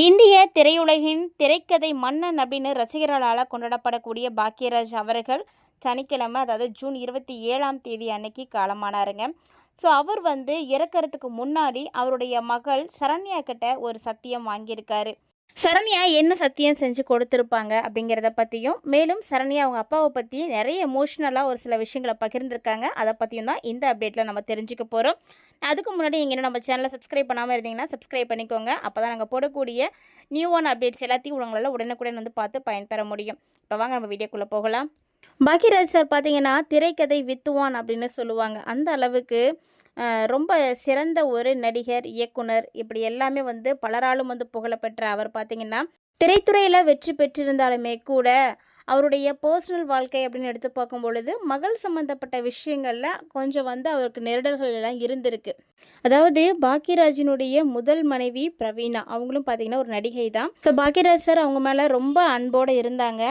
இந்திய திரையுலகின் திரைக்கதை மன்னன் அப்படின்னு ரசிகர்களால் கொண்டாடப்படக்கூடிய பாக்யராஜ் அவர்கள் சனிக்கிழமை, அதாவது ஜூன் 27ஆம் தேதி அன்னைக்கு காலமானாருங்க. ஸோ அவர் இறக்கறதுக்கு முன்னாடி அவருடைய மகள் சரண்யா கிட்ட ஒரு சத்தியம் வாங்கியிருக்காரு. சரண்யா என்ன சத்தியம் செஞ்சு கொடுத்துருப்பாங்க அப்படிங்கிறத பற்றியும், மேலும் சரண்யா அவங்க அப்பாவை பற்றி நிறைய எமோஷ்னலாக ஒரு சில விஷயங்களை பகிர்ந்துருக்காங்க. அதை பற்றியும் தான் இந்த அப்டேட்டில் நம்ம தெரிஞ்சுக்க போகிறோம். அதுக்கு முன்னாடி நீங்கள் இன்னும் நம்ம சேனலை சப்ஸ்கிரைப் பண்ணாமல் இருந்தீங்கன்னா சப்ஸ்கிரைப் பண்ணிக்கோங்க. அப்போ தான் நாங்கள் போடக்கூடிய நியூவான அப்டேட்ஸ் எல்லாத்தையும் உங்களால் உடனுக்குடன் பார்த்து பயன்பெற முடியும். இப்போ வாங்க நம்ம வீடியோக்குள்ளே போகலாம். பாக்யராஜ் சார் பார்த்தீங்கன்னா திரைக்கதை வித்துவான் அப்படின்னு சொல்லுவாங்க. அந்த அளவுக்கு ரொம்ப சிறந்த ஒரு நடிகர், இயக்குனர் இப்படி எல்லாமே பலராலும் புகழப்பெற்ற அவர் பார்த்தீங்கன்னா, திரைத்துறையில் வெற்றி பெற்றிருந்தாலுமே கூட அவருடைய பர்சனல் வாழ்க்கை அப்படின்னு எடுத்து பார்க்கும் பொழுது மகள் சம்மந்தப்பட்ட விஷயங்களில் கொஞ்சம் அவருக்கு நெருடல்கள் எல்லாம் இருந்திருக்கு. அதாவது பாக்யராஜினுடைய முதல் மனைவி பிரவீணா, அவங்களும் பார்த்தீங்கன்னா ஒரு நடிகை தான். ஸோ பாக்யராஜ் சார் அவங்க மேலே ரொம்ப அன்போடு இருந்தாங்க.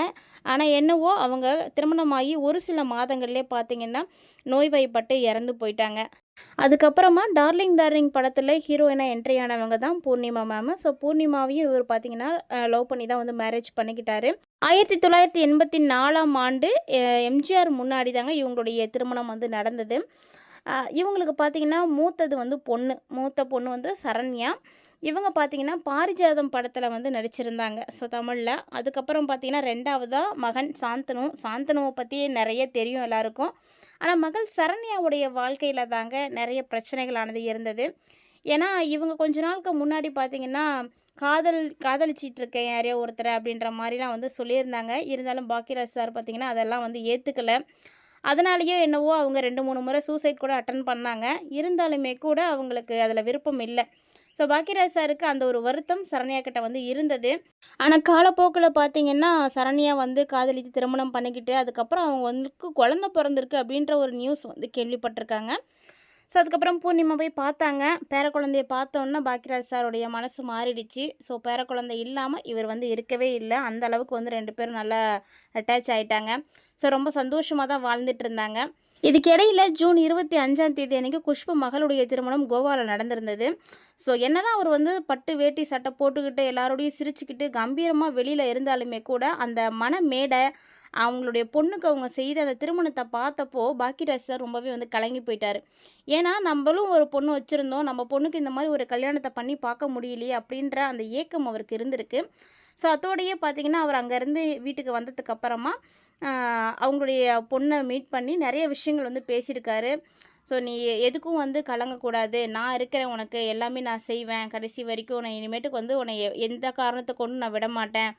ஆனால் என்னவோ அவங்க திருமணமாகி ஒரு சில மாதங்கள்லேயே பார்த்தீங்கன்னா நோய்வாய்ப்பட்டு இறந்து போயிட்டாங்க. அதுக்கப்புறமா டார்லிங் டார்லிங் படத்தில் ஹீரோயினாக என்ட்ரி ஆனவங்க தான் பூர்ணிமா மேம். ஸோ பூர்ணிமாவையும் இவர் பார்த்தீங்கன்னா லவ் பண்ணி தான் மேரேஜ் பண்ணிக்கிட்டாரு. 1984ஆம் ஆண்டு எம்ஜிஆர் முன்னாடி தாங்க இவங்களுடைய திருமணம் நடந்தது. இவங்களுக்கு பார்த்தீங்கன்னா மூத்தது மூத்த பொண்ணு சரண்யா. இவங்க பார்த்தீங்கன்னா பாரிஜாதம் படத்தில் நடிச்சிருந்தாங்க. ஸோ தமிழில். அதுக்கப்புறம் பார்த்தீங்கன்னா ரெண்டாவதாக மகன் சாந்தனுவை பற்றி நிறைய தெரியும் எல்லாருக்கும். ஆனால் மகள் சரண்யாவுடைய வாழ்க்கையில் தாங்க நிறைய பிரச்சனைகளானது இருந்தது. ஏன்னா இவங்க கொஞ்ச நாளுக்கு முன்னாடி பார்த்தீங்கன்னா காதலிச்சிட்டு இருக்கேன் யாரையோ ஒருத்தரை அப்படின்ற மாதிரிலாம் சொல்லியிருந்தாங்க. இருந்தாலும் பாக்யராஜ் சார் பார்த்தீங்கன்னா அதெல்லாம் ஏற்றுக்கலை. அதனாலேயோ என்னவோ அவங்க 2-3 முறை சூசைட் கூட அட்டன் பண்ணாங்க. இருந்தாலுமே கூட அவங்களுக்கு அதில் விருப்பம் இல்லை. ஸோ பாக்யராஜ் சாருக்கு அந்த ஒரு வருத்தம் சரண்யா கிட்ட இருந்தது. ஆனால் காலப்போக்கில் பார்த்தீங்கன்னா சரண்யா காதலித்து திருமணம் பண்ணிக்கிட்டு அதுக்கப்புறம் அவங்களுக்கு குழந்தை பிறந்திருக்கு அப்படின்ற ஒரு நியூஸ் கேள்விப்பட்டிருக்காங்க. ஸோ அதுக்கப்புறம் பூர்ணிமா போய் பார்த்தாங்க. பேரக்குழந்தைய பார்த்தோன்னா பாக்யராஜ் சாருடைய மனசு மாறிடுச்சு. ஸோ பேரக்குழந்தை இல்லாமல் இவர் இருக்கவே இல்லை. அந்த அளவுக்கு 2 பேரும் நல்லா அட்டாச் ஆகிட்டாங்க. ஸோ ரொம்ப சந்தோஷமாக தான் வாழ்ந்துட்டு இருந்தாங்க. இதுக்கிடையில் ஜூன் 25ஆம் தேதி அன்றைக்கி குஷ்பு மகளுடைய திருமணம் கோவாவில் நடந்திருந்தது. ஸோ என்ன தான் அவர் பட்டு வேட்டி சட்டை போட்டுக்கிட்டு எல்லாரோடையும் சிரிச்சுக்கிட்டு கம்பீரமாக வெளியில் இருந்தாலுமே கூட அந்த மனமேடை அவங்களுடைய பொண்ணுக்கு அவங்க செய்த அந்த திருமணத்தை பார்த்தப்போ பாக்யராஜ் சார் ரொம்பவே கலங்கி போயிட்டார். ஏன்னா நம்மளும் ஒரு பொண்ணு வச்சுருந்தோம், நம்ம பொண்ணுக்கு இந்த மாதிரி ஒரு கல்யாணத்தை பண்ணி பார்க்க முடியலையே அப்படின்ற அந்த ஏக்கம் அவருக்கு இருந்திருக்கு. ஸோ அதோடையே பார்த்திங்கன்னா அவர் அங்கேருந்து வீட்டுக்கு வந்ததுக்கப்புறமா அவங்களுடைய பொண்ணை மீட் பண்ணி நிறைய விஷயங்கள் பேசியிருக்காரு. ஸோ நீ எதுக்கும் கலங்கக்கூடாது, நான் இருக்கிறேன், உனக்கு எல்லாமே நான் செய்வேன், கடைசி வரைக்கும் நான் இனிமேட்டுக்கு உன்னை எந்த காரணத்தை கொண்டு நான் விட மாட்டேன்,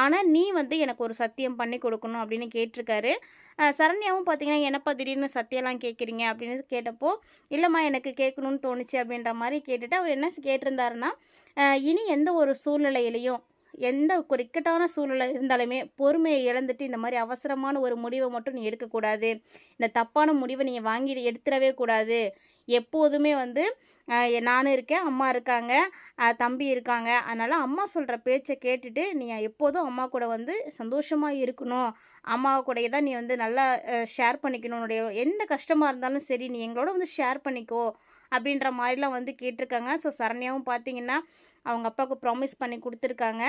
ஆனால் நீ எனக்கு ஒரு சத்தியம் பண்ணி கொடுக்கணும் அப்படின்னு கேட்டிருக்காரு. சரண்யாவும் பார்த்தீங்கன்னா என்னப்பா திடீர்னு சத்தியம்லாம் கேட்குறீங்க அப்படின்னு கேட்டப்போ, இல்லைம்மா எனக்கு கேட்கணும்னு தோணுச்சு அப்படின்ற மாதிரி கேட்டுட்டு அவர் என்ன கேட்டிருந்தாருன்னா, இனி எந்த ஒரு சூழ்நிலையிலையும் எந்த ஒரு இக்கட்டான சூழ்நிலை இருந்தாலுமே பொறுமையை இழந்துட்டு இந்த மாதிரி அவசரமான ஒரு முடிவை மட்டும் நீ எடுக்கக்கூடாது. இந்த தப்பான முடிவை நீங்கள் வாங்கி எடுத்துடவே கூடாது. எப்போதுமே நான் இருக்கேன், அம்மா இருக்காங்க, தம்பி இருக்காங்க. அதனால் அம்மா சொல்கிற பேச்சை கேட்டுட்டு நீ எப்போதும் அம்மா கூட சந்தோஷமாக இருக்கணும். அம்மா கூடயே தான் நீ நல்லா ஷேர் பண்ணிக்கணும். உன்னுடைய எந்த கஷ்டமாக இருந்தாலும் சரி நீ எங்களோட ஷேர் பண்ணிக்கோ அப்படின்ற மாதிரிலாம் கேட்டிருக்காங்க. ஸோ சரண்யாவும் பார்த்தீங்கன்னா அவங்க அப்பாவுக்கு ப்ராமிஸ் பண்ணி கொடுத்துருக்காங்க.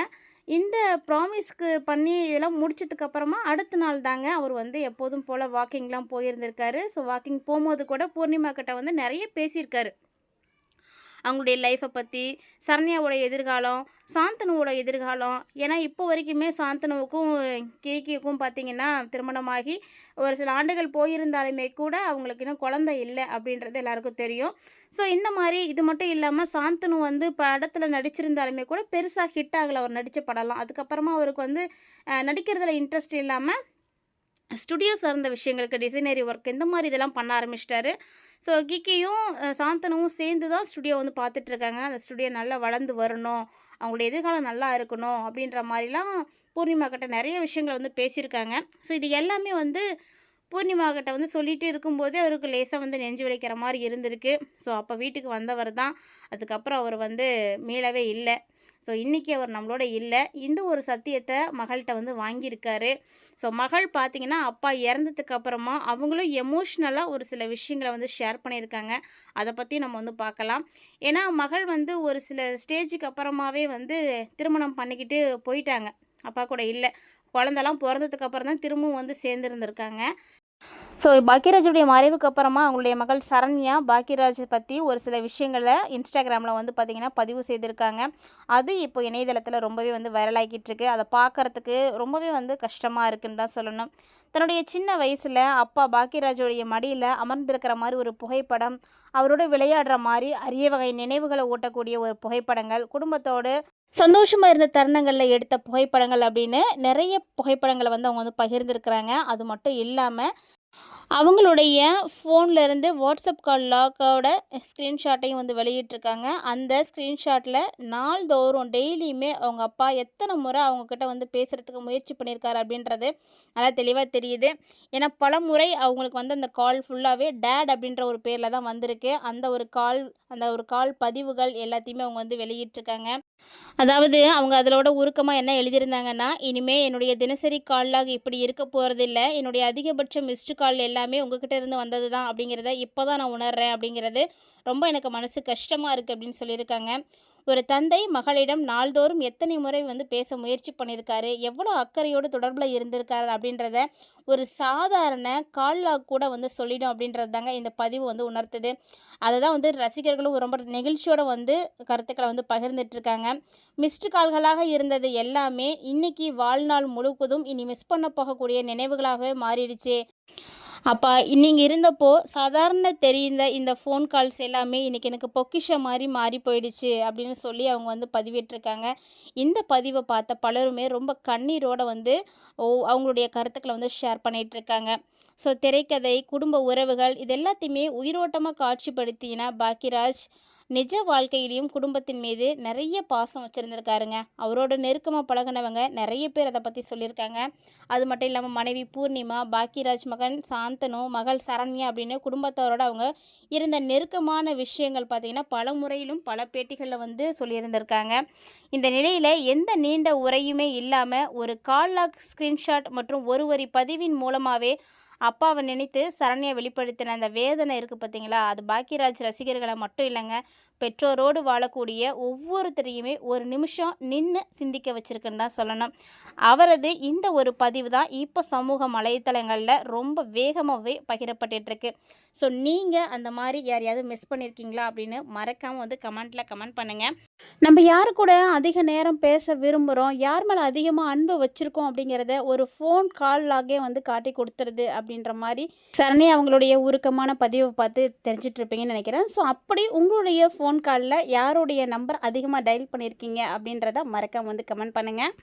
இந்த ப்ராமிஸ்க்கு பண்ணி இதெல்லாம் முடிச்சதுக்கப்புறமா அடுத்த நாள் தாங்க அவர் எப்போதும் போல் வாக்கிங்லாம் போயிருந்திருக்காரு. ஸோ வாக்கிங் போகும்போது கூட பூர்ணிமா கிட்ட நிறைய பேசியிருக்காரு. அவங்களுடைய லைஃப்பை பற்றி, சரண்யாவோட எதிர்காலம், சாந்தனுவோட எதிர்காலம். ஏன்னா இப்போ வரைக்குமே சாந்தனுவுக்கும் கேக்கிக்கும் பார்த்திங்கன்னா திருமணமாகி ஒரு சில ஆண்டுகள் போயிருந்தாலுமே கூட அவங்களுக்கு இன்னும் குழந்தை இல்லை அப்படின்றது எல்லாருக்கும் தெரியும். ஸோ இந்த மாதிரி இது மட்டும் இல்லாமல் சாந்தனு படத்தில் நடிச்சிருந்தாலுமே கூட பெருசாக ஹிட் ஆகலை அவர் நடித்த படம்லாம். அதுக்கப்புறமா அவருக்கு நடிக்கிறதுல இன்ட்ரெஸ்ட் இல்லாமல் ஸ்டுடியோ சார்ந்த விஷயங்களுக்கு டிசைனரி ஒர்க் இந்த மாதிரி இதெல்லாம் பண்ண ஆரம்பிச்சிட்டாரு. ஸோ கிக்கியும் சாந்தனுவும் சேர்ந்து தான் ஸ்டுடியோ பார்த்துட்ருக்காங்க. அந்த ஸ்டுடியோ நல்லா வளர்ந்து வரணும், அவங்களுடைய எதிர்காலம் நல்லா இருக்கணும் அப்படின்ற மாதிரிலாம் பூர்ணிமா கிட்ட நிறைய விஷயங்கள் பேசியிருக்காங்க. ஸோ இது எல்லாமே பூர்ணிமா கிட்ட சொல்லிகிட்டு இருக்கும்போதே அவருக்கு லேசாக நெஞ்சு வலிக்கிற மாதிரி இருந்திருக்கு. ஸோ அப்போ வீட்டுக்கு வந்தவர் தான் அதுக்கப்புறம் அவர் மீளவே இல்லை. ஸோ இன்றைக்கி அவர் நம்மளோட இல்லை. இந்த ஒரு சத்தியத்தை மகள்கிட்ட வந்து வாங்கியிருக்காரு. ஸோ மகள் பார்த்திங்கன்னா அப்பா இறந்ததுக்கு அப்புறமா அவங்களும் எமோஷ்னலாக ஒரு சில விஷயங்களை வந்து ஷேர் பண்ணியிருக்காங்க. அதை பற்றி நம்ம வந்து பார்க்கலாம். ஏன்னா மகள் வந்து ஒரு சில ஸ்டேஜுக்கு அப்புறமாவே வந்து திருமணம் பண்ணிக்கிட்டு போயிட்டாங்க. அப்பா கூட இல்லை. குழந்தெல்லாம் பிறந்ததுக்கு அப்புறம் தான் திரும்பவும் வந்து சேர்ந்துருந்துருக்காங்க. ஸோ பாக்கியராஜுடைய மறைவுக்கு அப்புறமா அவங்களுடைய மகள் சரண்யா பாக்கியராஜ் பற்றி ஒரு சில விஷயங்களை இன்ஸ்டாகிராமில் வந்து பார்த்திங்கன்னா பதிவு செய்திருக்காங்க. அது இப்போ இணையதளத்தில் ரொம்பவே வந்து வைரலாகிட்டு இருக்கு. அதை பார்க்குறதுக்கு ரொம்பவே வந்து கஷ்டமாக இருக்குன்னு தான் சொல்லணும். தன்னுடைய சின்ன வயசில் அப்பா பாக்கியராஜுடைய மடியில் அமர்ந்திருக்கிற மாதிரி ஒரு புகைப்படம், அவரோட விளையாடுற மாதிரி அரிய வகை நினைவுகளை ஊட்டக்கூடிய ஒரு புகைப்படங்கள், குடும்பத்தோடு சந்தோஷமாக இருந்த தருணங்களில் எடுத்த புகைப்படங்கள் அப்படின்னு நிறைய புகைப்படங்களை வந்து அவங்க வந்து பகிர்ந்துருக்கிறாங்க. அது மட்டும் இல்லாமல் அவங்களுடைய ஃபோன்லேருந்து வாட்ஸ்அப் கால் லாக்கோட ஸ்க்ரீன்ஷாட்டையும் வந்து வெளியிட்டிருக்காங்க. அந்த ஸ்க்ரீன்ஷாட்டில் நாள்தோறும் டெய்லியுமே அவங்க அப்பா எத்தனை முறை அவங்கக்கிட்ட வந்து பேசுகிறதுக்கு முயற்சி பண்ணியிருக்காரு அப்படின்றது நல்லா தெளிவாக தெரியுது. ஏன்னா பல முறை அவங்களுக்கு வந்து அந்த கால் ஃபுல்லாகவே டேட் அப்படின்ற ஒரு பேரில் தான் வந்திருக்கு. அந்த ஒரு கால் பதிவுகள் எல்லாத்தையுமே அவங்க வந்து வெளியிட்டிருக்காங்க. அதாவது அவங்க அதோட உருக்கமாக என்ன எழுதியிருந்தாங்கன்னா, இனிமேல் என்னுடைய தினசரி கால் லாக் இப்படி இருக்க போகிறதில்ல. என்னுடைய அதிகபட்ச மிஸ்டு கால் எல்லாமே உங்ககிட்ட இருந்து வந்தது தான் அப்படிங்கிறத இப்போ தான் நான் உணர்றேன் அப்படிங்கிறது ரொம்ப எனக்கு மனசு கஷ்டமாக இருக்குது அப்படின்னு சொல்லியிருக்காங்க. ஒரு தந்தை மகளிடம் நாள்தோறும் எத்தனை முறை வந்து பேச முயற்சி பண்ணியிருக்காரு, எவ்வளோ அக்கறையோடு தொடர்பில் இருந்திருக்காரு அப்படின்றத ஒரு சாதாரண கால் லாக் கூட வந்து சொல்லிடும் அப்படின்றது தாங்க இந்த பதிவு வந்து உணர்த்துது. அதை தான் வந்து ரசிகர்களும் ரொம்ப நெகிழ்ச்சியோடு வந்து கருத்துக்களை வந்து பகிர்ந்துட்டுருக்காங்க. மிஸ்டு கால்களாக இருந்தது எல்லாமே இன்னைக்கு வாழ்நாள் முழுவதும் இனி மிஸ் பண்ண போகக்கூடிய நினைவுகளாகவே மாறிடுச்சு. அப்பா நீங்கள் இருந்தப்போ சாதாரண தெரிந்த இந்த ஃபோன் கால்ஸ் எல்லாமே இன்றைக்கி எனக்கு பொக்கிஷம் மாதிரி மாறி போயிடுச்சு அப்படின்னு சொல்லி அவங்க வந்து பதிவிட்டிருக்காங்க. இந்த பதிவை பார்த்த பலருமே ரொம்ப கண்ணீரோடு வந்து அவங்களுடைய கருத்துக்களை வந்து ஷேர் பண்ணிகிட்ருக்காங்க. ஸோ திரைக்கதை, குடும்ப உறவுகள் இது எல்லாத்தையுமே உயிரோட்டமாக காட்சிப்படுத்தின பாக்கியராஜ் நிஜ வாழ்க்கையிலையும் குடும்பத்தின் மீது நிறைய பாசம் வச்சுருந்துருக்காருங்க. அவரோட நெருக்கமாக பழகினவங்க நிறைய பேர் அதை பற்றி சொல்லியிருக்காங்க. அது மட்டும் இல்லாமல் மனைவி பூர்ணிமா, பாக்கியராஜ் மகன் சாந்தனு, மகள் சரண்யா அப்படின்னு குடும்பத்தோரோட அவங்க இருந்த நெருக்கமான விஷயங்கள் பார்த்திங்கன்னா பல முறையிலும் பல பேட்டிகளில் வந்து சொல்லியிருந்திருக்காங்க. இந்த நிலையில் எந்த நீண்ட உரையுமே இல்லாமல் ஒரு கால் லாக் ஸ்க்ரீன்ஷாட் மற்றும் ஒரு வரி பதிவின் மூலமாகவே அப்பாவை நினைத்து சரண்யா வெளிப்படுத்தின அந்த வேதனை இருக்குது பார்த்தீங்களா, அது பாக்கியராஜ் ரசிகர்களை மட்டும் இல்லைங்க, பெற்றோரோடு வாழக்கூடிய ஒவ்வொருத்தரையுமே ஒரு நிமிஷம் நின்று சிந்திக்க வச்சுருக்குன்னு தான் சொல்லணும். அவரது இந்த ஒரு பதிவு தான் இப்போ சமூக வலைத்தளங்களில் ரொம்ப வேகமாகவே பகிரப்பட்டுருக்கு. ஸோ நீங்கள் அந்த மாதிரி யாரையாவது மிஸ் பண்ணியிருக்கீங்களா அப்படின்னு மறக்காமல் வந்து கமெண்ட்டில் கமெண்ட் பண்ணுங்கள். நம்ம யாரு கூட அதிக நேரம் பேச விரும்புகிறோம், யார் மேலே அதிகமாக அன்பு வச்சுருக்கோம் அப்படிங்கிறத ஒரு ஃபோன் கால் லாகே வந்து காட்டி கொடுத்துருது அப்படின்ற மாதிரி சரணி அவங்களுடைய உருக்கமான பதிவை பார்த்து தெரிஞ்சிட்ருப்பீங்கன்னு நினைக்கிறேன். ஸோ அப்படி உங்களுடைய ஃபோன் காலில் யாருடைய நம்பர் அதிகமாக டயல் பண்ணியிருக்கீங்க அப்படின்றத மறக்காம வந்து கமெண்ட் பண்ணுங்கள்.